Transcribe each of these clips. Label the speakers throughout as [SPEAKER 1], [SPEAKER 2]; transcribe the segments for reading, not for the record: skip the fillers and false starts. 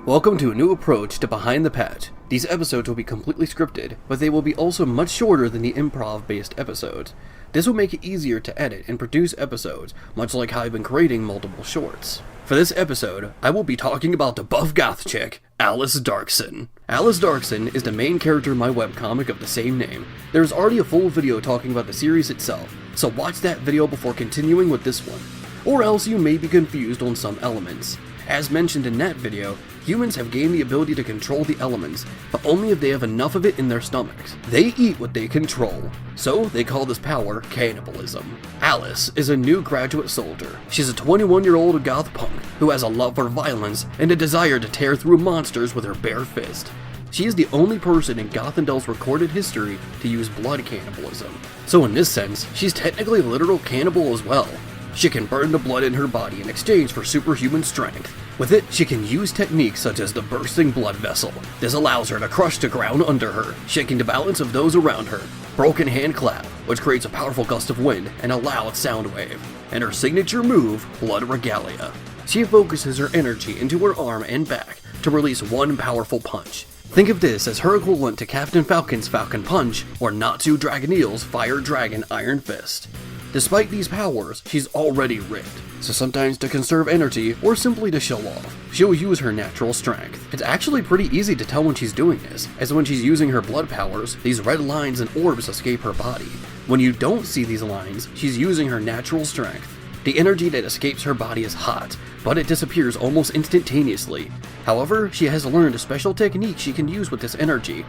[SPEAKER 1] Welcome to a new approach to Behind the Patch. These episodes will be completely scripted, but they will be also much shorter than the improv-based episodes. This will make it easier to edit and produce episodes, much like how I've been creating multiple shorts. For this episode, I will be talking about the buff goth chick, Alice Darksin. Alice Darksin is the main character in my webcomic of the same name. There is already a full video talking about the series itself, so watch that video before continuing with this one. Or else you may be confused on some elements. As mentioned in that video, humans have gained the ability to control the elements, but only if they have enough of it in their stomachs. They eat what they control, so they call this power cannibalism. Alice is a new graduate soldier. She's a 21-year-old goth punk who has a love for violence and a desire to tear through monsters with her bare fist. She is the only person in Goth and Doll's recorded history to use blood cannibalism. So in this sense, she's technically a literal cannibal as well. She can burn the blood in her body in exchange for superhuman strength. With it, she can use techniques such as the bursting blood vessel. This allows her to crush the ground under her, shaking the balance of those around her. Broken hand clap, which creates a powerful gust of wind and a loud sound wave. And her signature move, Blood Regalia. She focuses her energy into her arm and back to release one powerful punch. Think of this as her equivalent to Captain Falcon's Falcon Punch or Natsu Dragoneel's Fire Dragon Iron Fist. Despite these powers, she's already ripped, so sometimes to conserve energy or simply to show off, she'll use her natural strength. It's actually pretty easy to tell when she's doing this, as when she's using her blood powers, these red lines and orbs escape her body. When you don't see these lines, she's using her natural strength. The energy that escapes her body is hot, but it disappears almost instantaneously. However, she has learned a special technique she can use with this energy.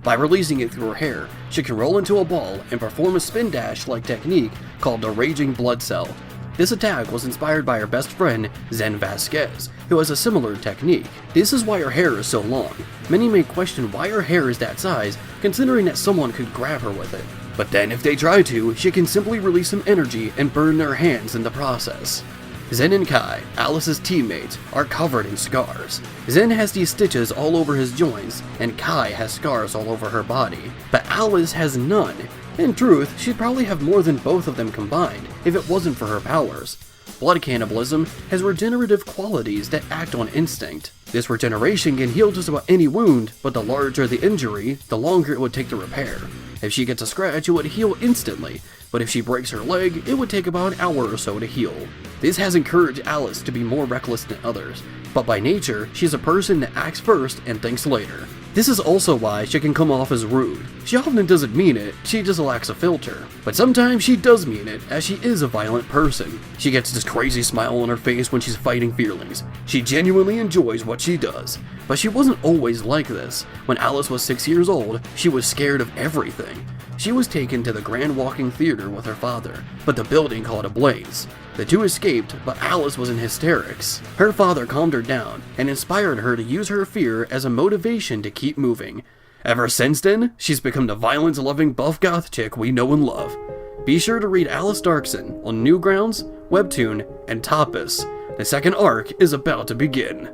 [SPEAKER 1] By releasing it through her hair, she can roll into a ball and perform a spin dash-like technique called the Raging Blood Cell. This attack was inspired by her best friend, Zen Vasquez, who has a similar technique. This is why her hair is so long. Many may question why her hair is that size, considering that someone could grab her with it. But then if they try to, she can simply release some energy and burn their hands in the process. Zen and Kai, Alice's teammates, are covered in scars. Zen has these stitches all over his joints, and Kai has scars all over her body. But Alice has none. In truth, she'd probably have more than both of them combined, if it wasn't for her powers. Blood cannibalism has regenerative qualities that act on instinct. This regeneration can heal just about any wound, but the larger the injury, the longer it would take to repair. If she gets a scratch, it would heal instantly, but if she breaks her leg, it would take about an hour or so to heal. This has encouraged Alice to be more reckless than others, but by nature, she's a person that acts first and thinks later. This is also why she can come off as rude. She often doesn't mean it, she just lacks a filter. But sometimes she does mean it, as she is a violent person. She gets this crazy smile on her face when she's fighting feelings. She genuinely enjoys what she does. But she wasn't always like this. When Alice was 6 years old, she was scared of everything. She was taken to the Grand Walking Theater with her father, but the building caught ablaze. The two escaped, but Alice was in hysterics. Her father calmed her down and inspired her to use her fear as a motivation to keep moving. Ever since then, she's become the violence-loving buff goth chick we know and love. Be sure to read Alice Darksin on Newgrounds, Webtoon, and Tapas. The second arc is about to begin.